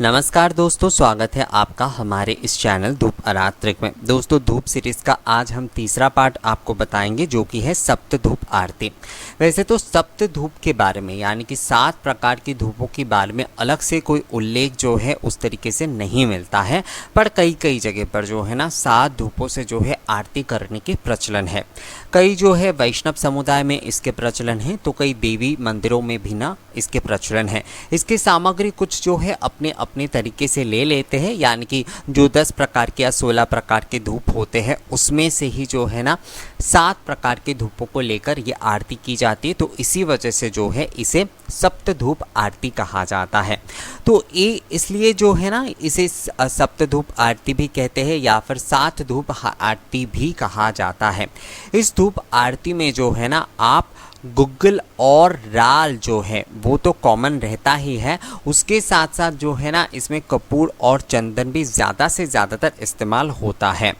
नमस्कार दोस्तों, स्वागत है आपका हमारे इस चैनल धूप आरात्रिक में। दोस्तों, धूप सीरीज़ का आज हम तीसरा पार्ट आपको बताएंगे जो कि है सप्त धूप आरती। वैसे तो सप्त धूप के बारे में यानी कि 7 प्रकार की धूपों के बारे में अलग से कोई उल्लेख जो है उस तरीके से नहीं मिलता है, पर कई जगह पर जो है ना 7 धूपों से जो है आरती करने के प्रचलन है। कई जो है वैष्णव समुदाय में इसके प्रचलन है, तो कई देवी मंदिरों में भी ना इसके प्रचलन है। इसकी सामग्री कुछ जो है अपने अपने तरीके से ले लेते हैं, यानी कि जो 10 प्रकार के या 16 प्रकार के धूप होते हैं उसमें से ही जो है ना 7 प्रकार के धूपों को लेकर ये आरती की जाती है। तो इसी वजह से जो है इसे सप्त धूप आरती कहा जाता है। तो ये इसलिए जो है ना इसे सप्त धूप आरती भी कहते हैं या फिर 7 धूप आरती भी कहा जाता है। इस धूप आरती में जो है ना आप गुग्गल और राल जो है वो तो कॉमन रहता ही है, उसके साथ साथ जो है ना इसमें कपूर और चंदन भी ज़्यादा से ज़्यादातर इस्तेमाल होता है।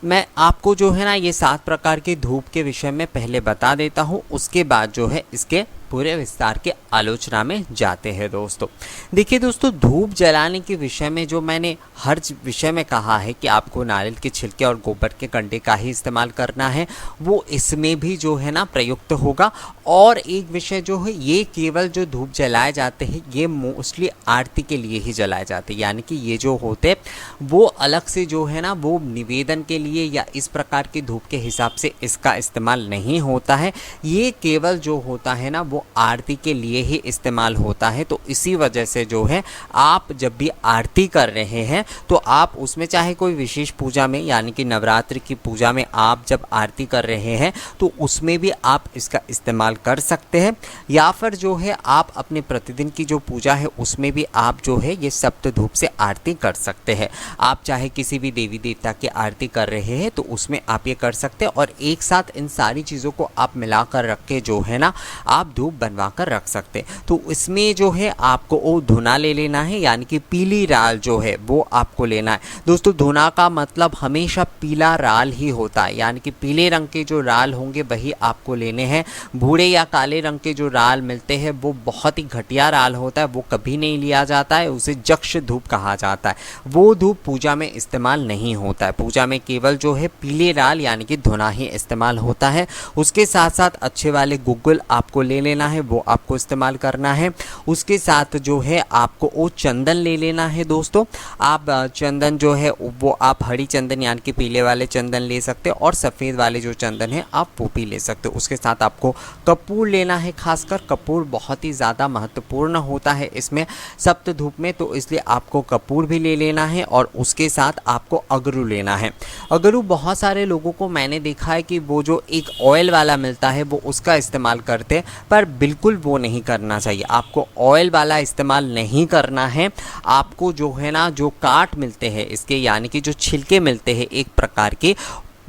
मैं आपको जो है ना ये 7 प्रकार के धूप के विषय में पहले बता देता हूँ, उसके बाद जो है इसके पूरे विस्तार के आलोचना में जाते हैं। दोस्तों देखिए दोस्तों, धूप जलाने के विषय में जो मैंने हर विषय में कहा है कि आपको नारियल के छिलके और गोबर के कंडे का ही इस्तेमाल करना है, वो इसमें भी जो है ना प्रयुक्त होगा। और एक विषय जो है, ये केवल जो धूप जलाए जाते हैं ये मोस्टली आरती के लिए ही जलाए जाते हैं, यानी कि ये जो होते वो अलग से जो है ना वो निवेदन के लिए या इस प्रकार के धूप के हिसाब से इसका इस्तेमाल नहीं होता है। ये केवल जो होता है ना वो आरती के लिए ही इस्तेमाल होता है। तो इसी वजह से जो है आप जब भी आरती कर रहे हैं तो आप उसमें चाहे कोई विशेष पूजा में यानी कि नवरात्रि की पूजा में आप जब आरती कर रहे हैं तो उसमें भी आप इसका इस्तेमाल कर सकते हैं, या फिर जो है आप अपने प्रतिदिन की जो पूजा है उसमें भी आप जो है ये सप्त धूप से आरती कर सकते हैं। आप चाहे किसी भी देवी देवता की आरती कर रहे हैं तो उसमें आप ये कर सकते हैं, और एक साथ इन सारी चीज़ों को आप मिलाकर रख के जो है ना आप धूप बनवा कर रख सकते हैं। तो इसमें जो है आपको वो धुना ले लेना है, यानी कि पीली राल जो है वो आपको लेना है। दोस्तों धुना का मतलब हमेशा पीला राल ही होता है, यानी कि पीले रंग के जो राल होंगे वही आपको लेने हैं। भूरे या काले रंग के जो राल मिलते हैं वो बहुत ही घटिया राल होता है, वो कभी नहीं लिया जाता है, उसे जक्ष धूप कहा जाता है। वो धूप पूजा में इस्तेमाल नहीं होता है। पूजा में केवल जो है पीले राल यानी कि धुना ही इस्तेमाल होता है। उसके साथ साथ अच्छे वाले गुग्गल आपको ले लेना है, वो आपको इस्तेमाल करना है। उसके साथ जो है आपको वो चंदन ले लेना है। दोस्तों आप चंदन जो है वो आप हरी चंदन यानी कि पीले वाले चंदन ले सकते हो, और सफ़ेद वाले जो चंदन है आप वो भी ले सकते हो। उसके साथ आपको कपूर लेना है, खासकर कपूर बहुत ही ज़्यादा महत्वपूर्ण होता है इसमें सप्त धूप में, तो इसलिए आपको कपूर भी ले लेना है। और उसके साथ आपको अगरू लेना है। अगरू बहुत सारे लोगों को मैंने देखा है कि वो जो एक ऑयल वाला मिलता है वो उसका इस्तेमाल करते हैं, पर बिल्कुल वो नहीं करना चाहिए। आपको ऑयल वाला इस्तेमाल नहीं करना है। आपको जो है ना जो काट मिलते हैं इसके यानी कि जो छिलके मिलते हैं एक प्रकार के,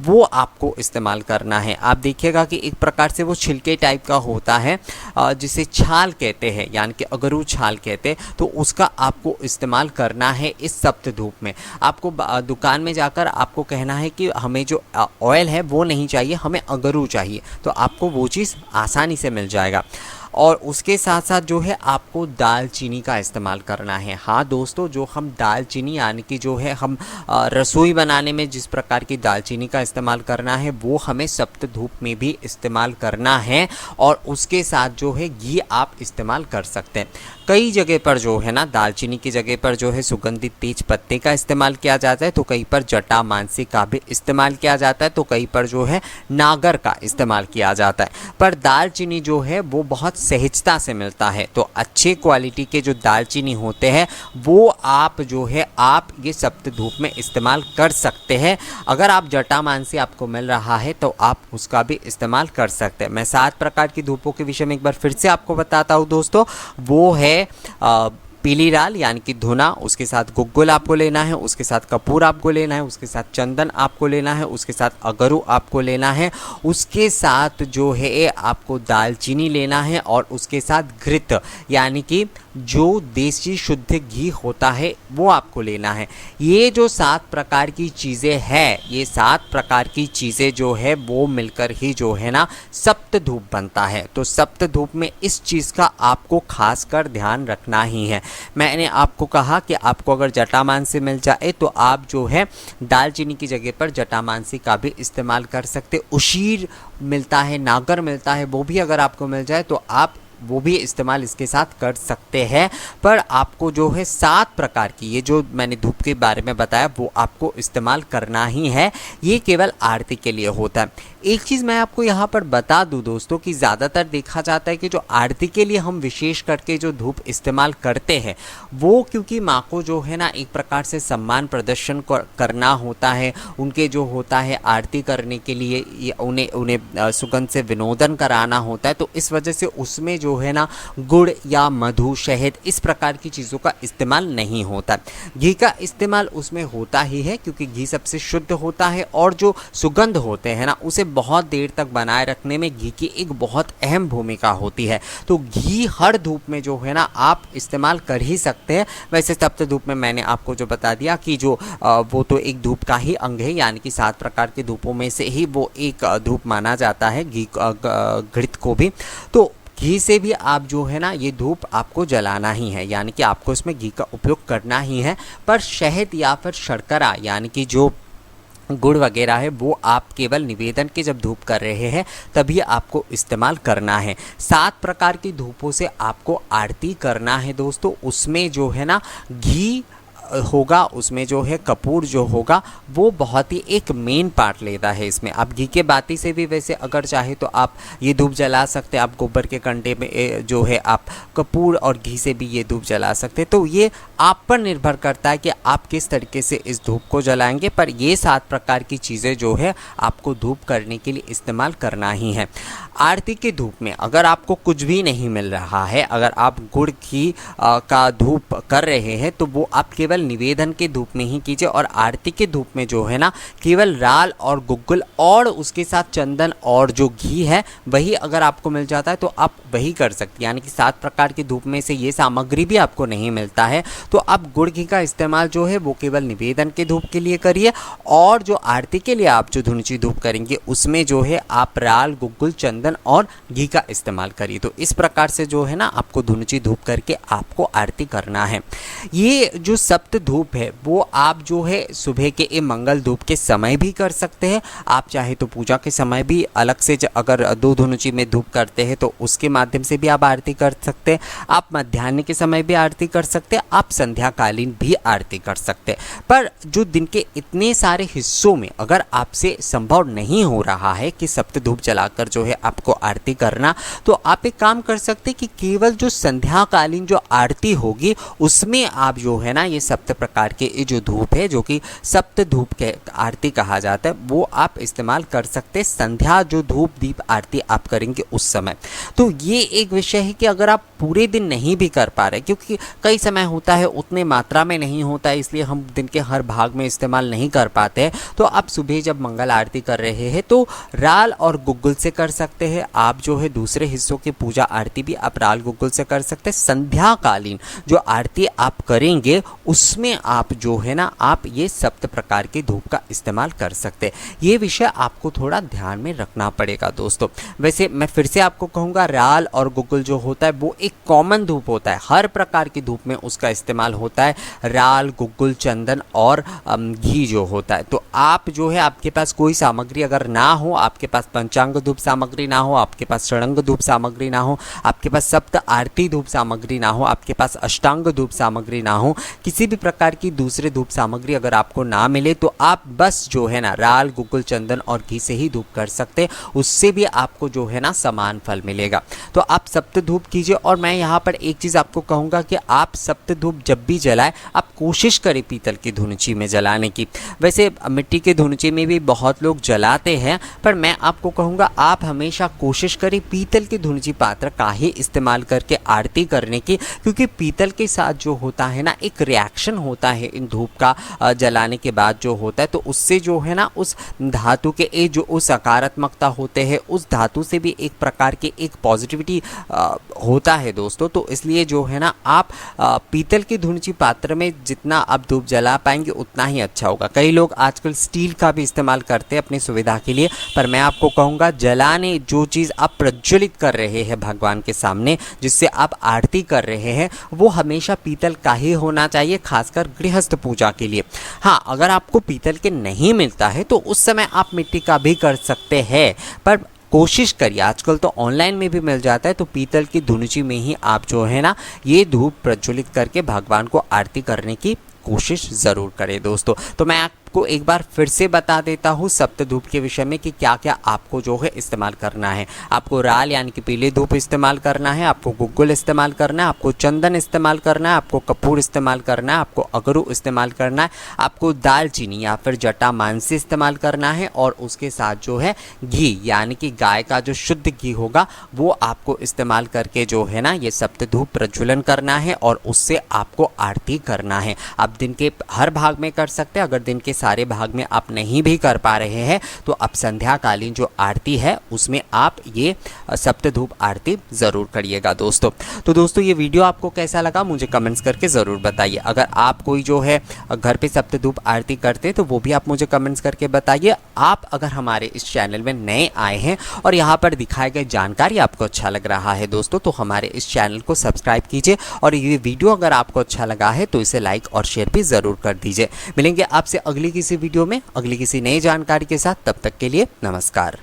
वो आपको इस्तेमाल करना है। आप देखिएगा कि एक प्रकार से वो छिलके टाइप का होता है जिसे छाल कहते हैं, यानी कि अगरू छाल कहते हैं। तो उसका आपको इस्तेमाल करना है इस सप्त धूप में। आपको दुकान में जाकर आपको कहना है कि हमें जो ऑयल है वो नहीं चाहिए, हमें अगरू चाहिए, तो आपको वो चीज़ आसानी से मिल जाएगा। और उसके साथ साथ जो है आपको दालचीनी का इस्तेमाल करना है। हाँ दोस्तों, जो हम दालचीनी यानी कि जो है हम रसोई बनाने में जिस प्रकार की दालचीनी का इस्तेमाल करना है वो हमें सप्त धूप में भी इस्तेमाल करना है। और उसके साथ जो है घी आप इस्तेमाल कर सकते हैं। कई जगह पर जो है ना दालचीनी की जगह पर जो है सुगंधित तेज पत्ते का इस्तेमाल किया जाता है, तो कहीं पर जटा मानसी का भी इस्तेमाल किया जाता है, तो कहीं पर जो है नागर का इस्तेमाल किया जाता है। पर दालचीनी जो है वो बहुत सहजता से मिलता है, तो अच्छे क्वालिटी के जो दालचीनी होते हैं वो आप जो है आप ये सप्त धूप में इस्तेमाल कर सकते हैं। अगर आप जटा मानसी आपको मिल रहा है तो आप उसका भी इस्तेमाल कर सकते हैं। मैं 7 प्रकार की धूपों के विषय में एक बार फिर से आपको बताता हूँ दोस्तों। वो है पीली राल यानी कि धुना, उसके साथ गुग्गुल आपको लेना है, उसके साथ कपूर आपको लेना है, उसके साथ चंदन आपको लेना है, उसके साथ अगरू आपको लेना है, उसके साथ जो है आपको दालचीनी लेना है, और उसके साथ घृत यानी कि जो देसी शुद्ध घी होता है वो आपको लेना है। ये जो 7 प्रकार की चीज़ें हैं, ये 7 प्रकार की चीज़ें जो है वो मिलकर ही जो है ना सप्त धूप बनता है। तो सप्त धूप में इस चीज़ का आपको खासकर ध्यान रखना ही है। मैंने आपको कहा कि आपको अगर जटामांसी मिल जाए तो आप जो है दालचीनी की जगह पर जटामांसी का भी इस्तेमाल कर सकते। उशीर मिलता है, नागर मिलता है, वो भी अगर आपको मिल जाए तो आप वो भी इस्तेमाल इसके साथ कर सकते हैं। पर आपको जो है 7 प्रकार की, ये जो मैंने धूप के बारे में बताया वो आपको इस्तेमाल करना ही है। ये केवल आरती के लिए होता है। एक चीज़ मैं आपको यहाँ पर बता दूँ दोस्तों कि ज़्यादातर देखा जाता है कि जो आरती के लिए हम विशेष करके जो धूप इस्तेमाल करते हैं वो क्योंकि माँ को जो है ना एक प्रकार से सम्मान प्रदर्शन करना होता है, उनके जो होता है आरती करने के लिए उन्हें सुगंध से विनोदन कराना होता है। तो इस वजह से उसमें जो है ना गुड़ या मधु, शहद इस प्रकार की चीज़ों का इस्तेमाल नहीं होता। घी का इस्तेमाल उसमें होता ही है क्योंकि घी सबसे शुद्ध होता है और जो सुगंध होते हैं ना उसे बहुत देर तक बनाए रखने में घी की एक बहुत अहम भूमिका होती है। तो घी हर धूप में जो है ना आप इस्तेमाल कर ही सकते हैं। वैसे सप्त धूप में मैंने आपको जो बता दिया कि जो वो तो एक धूप का ही अंग है, यानी कि 7 प्रकार के धूपों में से ही वो एक धूप माना जाता है, घी घृत को भी। तो घी से भी आप जो है ना ये धूप आपको जलाना ही है, यानी कि आपको इसमें घी का उपयोग करना ही है। पर शहद या फिर शर्करा यानी कि जो गुड़ वगैरह है वो आप केवल निवेदन के जब धूप कर रहे हैं तभी आपको इस्तेमाल करना है। 7 प्रकार की धूपों से आपको आरती करना है दोस्तों। उसमें जो है ना घी होगा, उसमें जो है कपूर जो होगा वो बहुत ही एक मेन पार्ट लेता है इसमें। आप घी के बाती से भी वैसे अगर चाहे तो आप ये धूप जला सकते हैं। आप गोबर के कंडे में जो है आप कपूर और घी से भी ये धूप जला सकते हैं। तो ये आप पर निर्भर करता है कि आप किस तरीके से इस धूप को जलाएंगे। पर ये 7 प्रकार की चीज़ें जो है आपको धूप करने के लिए इस्तेमाल करना ही है। आरती के धूप में अगर आपको कुछ भी नहीं मिल रहा है, अगर आप गुड़ घी का धूप कर रहे हैं तो वो आप केवल निवेदन के धूप में ही कीजिए। और आरती के धूप में जो है ना केवल राल और गुग्गुल और उसके साथ चंदन और जो घी है वही अगर आपको मिल जाता है तो आप वही कर सकते हैं। यानी कि 7 प्रकार की धूप में से ये सामग्री भी आपको नहीं मिलता है तो आप गुड़ घी का इस्तेमाल जो है वो केवल निवेदन के धूप के लिए करिए। और जो आरती के लिए आप जो धुनुची धूप करेंगे उसमें जो है आप राल, गुग्गुल, चंदन और घी का इस्तेमाल करिए। तो इस प्रकार से जो है ना आपको धुनुची धूप करके आपको आरती करना है। ये जो सप्त धूप है वो आप जो है सुबह के मंगल धूप के समय भी कर सकते हैं। आप चाहे तो पूजा के समय भी अलग से अगर 2 धुनुची में धूप करते हैं तो उसके माध्यम से भी आप आरती कर सकते हैं। आप मध्याह्न के समय भी आरती कर सकते हैं, आप संध्याकालीन भी आरती कर सकते हैं। पर जो दिन के इतने सारे हिस्सों में अगर आपसे संभव नहीं हो रहा है कि सप्त धूप जलाकर जो है आपको आरती करना, तो आप एक काम कर सकते हैं कि केवल जो संध्याकालीन जो आरती होगी उसमें आप जो है ना ये सप्त प्रकार के जो धूप है जो कि सप्त धूप के आरती कहा जाता है वो आप इस्तेमाल कर सकते हैं। संध्या जो धूप दीप आरती आप करेंगे उस समय। तो ये एक विषय है कि अगर आप पूरे दिन नहीं भी कर पा रहे, क्योंकि कई समय होता है उतने मात्रा में नहीं होता है इसलिए हम दिन के हर भाग में इस्तेमाल नहीं कर पाते हैं, तो आप सुबह जब मंगल आरती कर रहे हैं तो राल और गुग्गुल से कर सकते हैं। आप जो है दूसरे हिस्सों की पूजा आरती भी आप राल गुग्गुल से कर सकते हैं। संध्याकालीन जो आरती आप करेंगे उसमें आप जो है ना आप ये सप्त प्रकार की धूप का इस्तेमाल कर सकते हैं। ये विषय आपको थोड़ा ध्यान में रखना पड़ेगा दोस्तों। वैसे मैं फिर से आपको कहूँगा राल और गुग्गुल जो होता है वो एक कॉमन धूप होता है, हर प्रकार की धूप में उसका इस्तेमाल होता है। राल, गुग्गुल, चंदन और घी जो होता है। तो आप जो है आपके पास कोई सामग्री अगर ना हो, आपके पास पंचांग धूप सामग्री ना हो, आपके पास षडंग धूप सामग्री ना हो, आपके पास सप्त आरती धूप सामग्री ना हो, आपके पास अष्टांग धूप सामग्री ना हो, किसी भी प्रकार की दूसरे धूप सामग्री अगर आपको ना मिले तो आप बस जो है ना राल, गुग्गुल, चंदन और घी से ही धूप कर सकते, उससे भी आपको जो है ना समान फल मिलेगा। तो आप सप्त धूप कीजिए। और मैं यहाँ पर एक चीज़ आपको कहूँगा कि आप सप्त धूप जब भी जलाएं आप कोशिश करें पीतल की धुनुची में जलाने की। वैसे मिट्टी के धुनुची में भी बहुत लोग जलाते हैं, पर मैं आपको कहूँगा आप हमेशा हमेशा कोशिश करें पीतल के धुंजी पात्र का ही इस्तेमाल करके आरती करने की, क्योंकि पीतल के साथ जो होता है ना एक रिएक्शन होता है इन धूप का जलाने के बाद जो होता है, तो उससे जो है ना उस धातु के जो उस सकारात्मकता होते हैं उस धातु से भी एक प्रकार की एक पॉजिटिविटी होता है दोस्तों। तो इसलिए जो है ना आप पीतल के धुंजी पात्र में जितना आप धूप जला पाएंगे उतना ही अच्छा होगा। कई लोग आजकल स्टील का भी इस्तेमाल करते हैं अपनी सुविधा के लिए, पर मैं आपको कहूँगा जलाने जो चीज़ आप प्रज्वलित कर रहे हैं भगवान के सामने, जिससे आप आरती कर रहे हैं, वो हमेशा पीतल का ही होना चाहिए, खासकर गृहस्थ पूजा के लिए। हाँ, अगर आपको पीतल के नहीं मिलता है तो उस समय आप मिट्टी का भी कर सकते हैं, पर कोशिश करिए, आजकल तो ऑनलाइन में भी मिल जाता है, तो पीतल की धुनुची में ही आप जो है ना ये धूप प्रज्वलित करके भगवान को आरती करने की कोशिश ज़रूर करें दोस्तों। तो मैं आपको एक बार फिर से बता देता हूँ सप्त धूप के विषय में कि क्या क्या आपको जो है इस्तेमाल करना है। आपको राल यानी कि पीले धूप इस्तेमाल करना है, आपको गुग्गुल इस्तेमाल करना है, आपको चंदन इस्तेमाल करना है, आपको कपूर इस्तेमाल करना है, आपको अगरू इस्तेमाल करना है, आपको दालचीनी या फिर जटा मांसी इस्तेमाल करना है, और उसके साथ जो है घी यानी कि गाय का जो शुद्ध घी होगा वो आपको इस्तेमाल करके जो है ना ये सप्त धूप प्रज्वलन करना है और उससे आपको आरती करना है। आप दिन के हर भाग में कर सकते हैं, अगर दिन के सारे भाग में आप नहीं भी कर पा रहे हैं तो आप संध्याकालीन जो आरती है उसमें आप ये सप्त धूप आरती ज़रूर करिएगा दोस्तों। तो दोस्तों ये वीडियो आपको कैसा लगा मुझे कमेंट्स करके ज़रूर बताइए। अगर आप कोई जो है घर पे सप्त धूप आरती करते हैं तो वो भी आप मुझे कमेंट्स करके बताइए। आप अगर हमारे इस चैनल में नए आए हैं और यहाँ पर दिखाए गए जानकारी आपको अच्छा लग रहा है दोस्तों, तो हमारे इस चैनल को सब्सक्राइब कीजिए, और ये वीडियो अगर आपको अच्छा लगा है तो इसे लाइक और शेयर भी ज़रूर कर दीजिए। मिलेंगे आपसे अगली किसी वीडियो में अगली किसी नई जानकारी के साथ, तब तक के लिए नमस्कार।